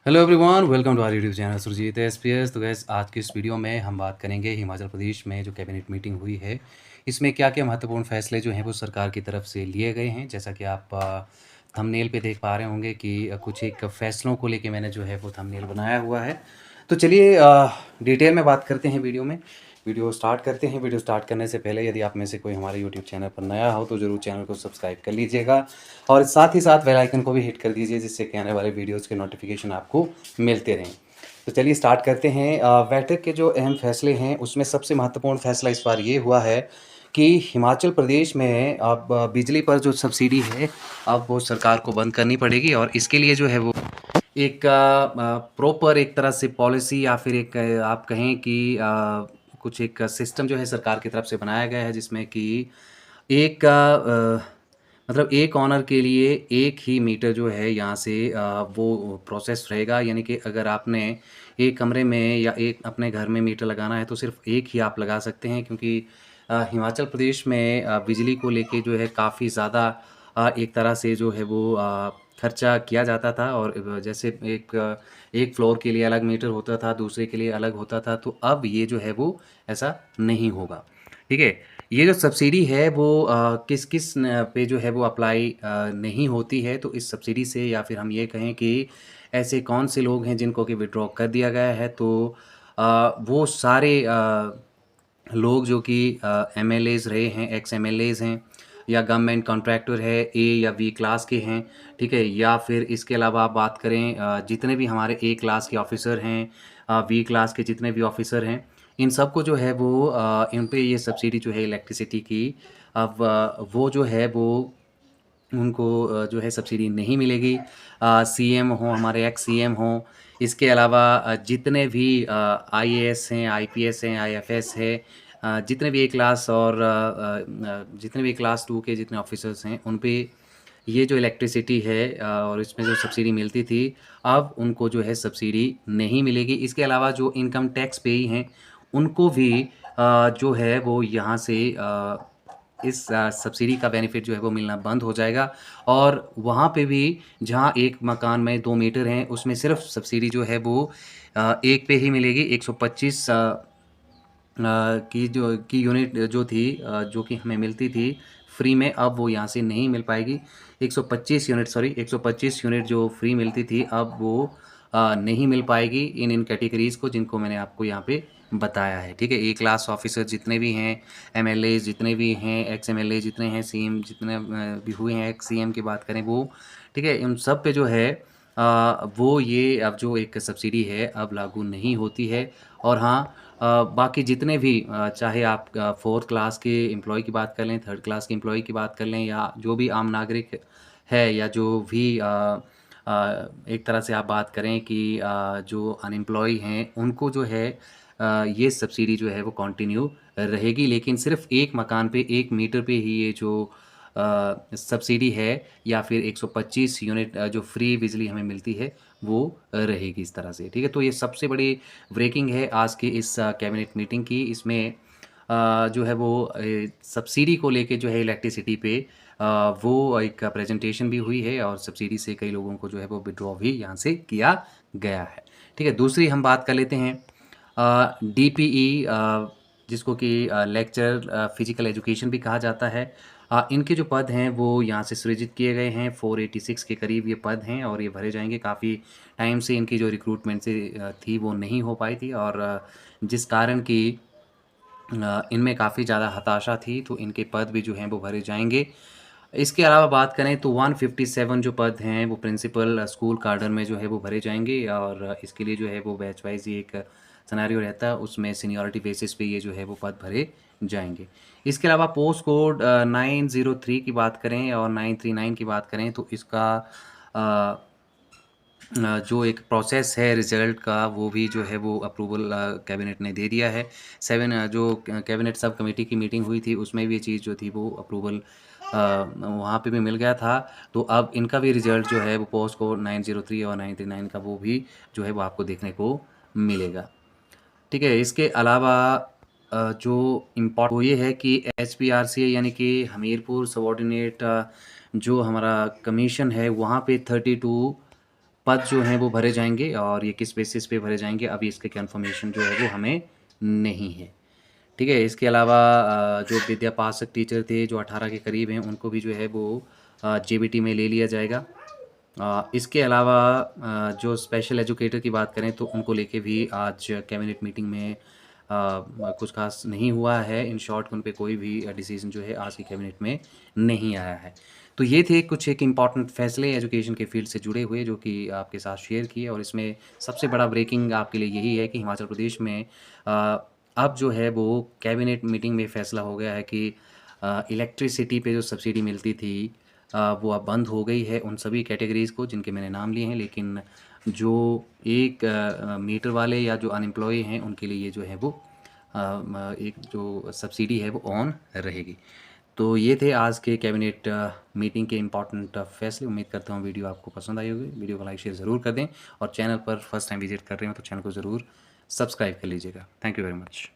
Hello everyone, welcome to our YouTube channel Surjit SPS. तो guys आज की इस वीडियो में हम बात करेंगे हिमाचल प्रदेश में जो कैबिनेट मीटिंग हुई है, इसमें क्या क्या महत्वपूर्ण फैसले जो हैं वो सरकार की तरफ से लिए गए हैं। जैसा कि आप थंबनेल पे देख पा रहे होंगे कि कुछ एक फैसलों को लेके मैंने जो है वो थंबनेल बनाया हुआ है। तो चलिए डिटेल में बात करते हैं वीडियो में। वीडियो स्टार्ट करते हैं। वीडियो स्टार्ट करने से पहले यदि आप में से कोई हमारे यूट्यूब चैनल पर नया हो तो ज़रूर चैनल को सब्सक्राइब कर लीजिएगा और साथ ही साथ बेल आइकन को भी हिट कर दीजिए, जिससे कि आने वाले वीडियोज़ के नोटिफिकेशन आपको मिलते रहें। तो चलिए स्टार्ट करते हैं। बैठक के जो अहम फैसले हैं उसमें सबसे महत्वपूर्ण फैसला इस बार ये हुआ है कि हिमाचल प्रदेश में अब बिजली पर जो सब्सिडी है अब वो सरकार को बंद करनी पड़ेगी और इसके लिए जो है वो एक प्रॉपर एक तरह से पॉलिसी या फिर एक आप कहें कि कुछ एक सिस्टम जो है सरकार की तरफ से बनाया गया है, जिसमें कि एक मतलब एक ऑनर के लिए एक ही मीटर जो है यहाँ से वो प्रोसेस रहेगा। यानी कि अगर आपने एक कमरे में या एक अपने घर में मीटर लगाना है तो सिर्फ एक ही आप लगा सकते हैं, क्योंकि हिमाचल प्रदेश में बिजली को लेके जो है काफ़ी ज़्यादा एक तरह से जो है वो खर्चा किया जाता था। और जैसे एक फ्लोर के लिए अलग मीटर होता था, दूसरे के लिए अलग होता था, तो अब ये जो है वो ऐसा नहीं होगा। ठीक है। ये जो सब्सिडी है वो किस किस पे जो है वो अप्लाई नहीं होती है। तो इस सब्सिडी से या फिर हम ये कहें कि ऐसे कौन से लोग हैं जिनको कि विड्रॉ कर दिया गया है, तो वो सारे लोग जो कि एमएलएज रहे हैं, एक्स एमएलएज हैं, या गवर्नमेंट कॉन्ट्रैक्टर है ए या बी क्लास के हैं। ठीक है। या फिर इसके अलावा आप बात करें जितने भी हमारे ए क्लास के ऑफिसर हैं, बी क्लास के जितने भी ऑफिसर हैं, इन सबको जो है वो इन पे ये सब्सिडी जो है इलेक्ट्रिसिटी की, अब वो जो है वो उनको जो है सब्सिडी नहीं मिलेगी। सीएम हों, हमारे एक्स सीएम हों, इसके अलावा जितने भी आईएएस हैं, आईपीएस हैं, आईएफएस है, जितने भी ए क्लास और जितने भी क्लास 2 के जितने ऑफिसर्स हैं, उन पे ये जो इलेक्ट्रिसिटी है और इसमें जो सब्सिडी मिलती थी, अब उनको जो है सब्सिडी नहीं मिलेगी। इसके अलावा जो इनकम टैक्स पेयी हैं, उनको भी जो है वो यहाँ से इस सब्सिडी का बेनिफिट जो है वो मिलना बंद हो जाएगा। और वहाँ पे भी जहाँ एक मकान में 2 मीटर हैं, उसमें सिर्फ सब्सिडी जो है वो एक पे ही मिलेगी। 125 की यूनिट जो थी, जो कि हमें मिलती थी फ्री में, अब वो यहाँ से नहीं मिल पाएगी। 125 यूनिट, सॉरी 125 यूनिट जो फ्री मिलती थी, अब वो नहीं मिल पाएगी इन कैटेगरीज़ को जिनको मैंने आपको यहाँ पे बताया है। ठीक है। ए क्लास ऑफिसर जितने भी हैं, एमएलए जितने भी हैं, एक्स एमएलए जितने हैं, सीएम जितने भी हुए हैं, एक्स सीएम की बात करें वो, ठीक है, उन सब पे जो है वो ये अब जो एक सब्सिडी है अब लागू नहीं होती है। और हाँ, बाकी जितने भी चाहे आप 4th क्लास के एम्प्लॉय की बात कर लें, 3rd क्लास के एम्प्लॉय की बात कर लें, या जो भी आम नागरिक है, या जो भी एक तरह से आप बात करें कि जो अनएम्प्लॉय हैं, उनको जो है ये सब्सिडी जो है वो कंटिन्यू रहेगी। लेकिन सिर्फ एक मकान पे, एक मीटर पे ही ये जो सब्सिडी है या फिर 125 यूनिट जो फ्री बिजली हमें मिलती है, वो रहेगी इस तरह से। ठीक है। तो ये सबसे बड़ी ब्रेकिंग है आज की इस कैबिनेट मीटिंग की। इसमें जो है वो सब्सिडी को लेके जो है इलेक्ट्रिसिटी पे वो एक प्रेजेंटेशन भी हुई है और सब्सिडी से कई लोगों को जो है वो विड्रॉ भी यहाँ से किया गया है। ठीक है। दूसरी हम बात कर लेते हैं डीपीई, जिसको कि लेक्चर फिजिकल एजुकेशन भी कहा जाता है। इनके जो पद हैं वो यहाँ से सृजित किए गए हैं। 486 के करीब ये पद हैं और ये भरे जाएंगे। काफ़ी टाइम से इनकी जो रिक्रूटमेंट से थी वो नहीं हो पाई थी, और जिस कारण की इनमें काफ़ी ज़्यादा हताशा थी, तो इनके पद भी जो हैं वो भरे जाएंगे। इसके अलावा बात करें तो 157 जो पद हैं वो प्रिंसिपल स्कूल कार्डर में जो है वो भरे जाएंगे, और इसके लिए जो है वो बैच वाइज ही एक सिनेरियो रहता है, उसमें सीनियरिटी बेसिस पे ये जो है वो पद भरे जाएंगे। इसके अलावा पोस्ट कोड 903 की बात करें और 939 की बात करें तो इसका जो एक प्रोसेस है रिजल्ट का, वो भी जो है वो अप्रूवल कैबिनेट ने दे दिया है। 7 जो कैबिनेट सब कमेटी की मीटिंग हुई थी उसमें भी ये चीज़ जो थी वो अप्रूवल वहाँ पे भी मिल गया था। तो अब इनका भी रिजल्ट जो है वो पोस्ट कोड 903 और 939 का वो भी जो है वो आपको देखने को मिलेगा। ठीक है। इसके अलावा जो इम्पोर्ट वो ये है कि एचपीआरसीए यानी कि हमीरपुर सबॉर्डिनेट जो हमारा कमीशन है, वहाँ पे 32 पद जो हैं वो भरे जाएंगे और ये किस बेसिस पे भरे जाएंगे अभी इसके कन्फर्मेशन जो है वो हमें नहीं है। ठीक है, इसके अलावा जो विद्यापासक टीचर थे जो 18 के करीब हैं उनको भी जो है वो जेबीटी में ले लिया जाएगा। इसके अलावा जो स्पेशल एजुकेटर की बात करें तो उनको लेके भी आज कैबिनेट मीटिंग में कुछ खास नहीं हुआ है। इन शॉर्ट उन पे कोई भी डिसीजन जो है आज की कैबिनेट में नहीं आया है। तो ये थे कुछ एक इम्पॉर्टेंट फैसले एजुकेशन के फील्ड से जुड़े हुए जो कि आपके साथ शेयर किए, और इसमें सबसे बड़ा ब्रेकिंग आपके लिए यही है कि हिमाचल प्रदेश में अब जो है वो कैबिनेट मीटिंग में फैसला हो गया है कि इलेक्ट्रिसिटी पे जो सब्सिडी मिलती थी वो अब बंद हो गई है उन सभी कैटेगरीज़ को जिनके मैंने नाम लिए हैं, लेकिन जो एक मीटर वाले या जो अनएम्प्लॉय हैं उनके लिए ये जो है वो एक जो सब्सिडी है वो ऑन रहेगी। तो ये थे आज के कैबिनेट मीटिंग के इम्पॉर्टेंट फैसले। उम्मीद करता हूँ वीडियो आपको पसंद आई होगी। वीडियो को लाइक शेयर ज़रूर कर दें और चैनल पर फर्स्ट टाइम विजिट कर रहे हो तो चैनल को ज़रूर सब्सक्राइब कर लीजिएगा। Thank you very much.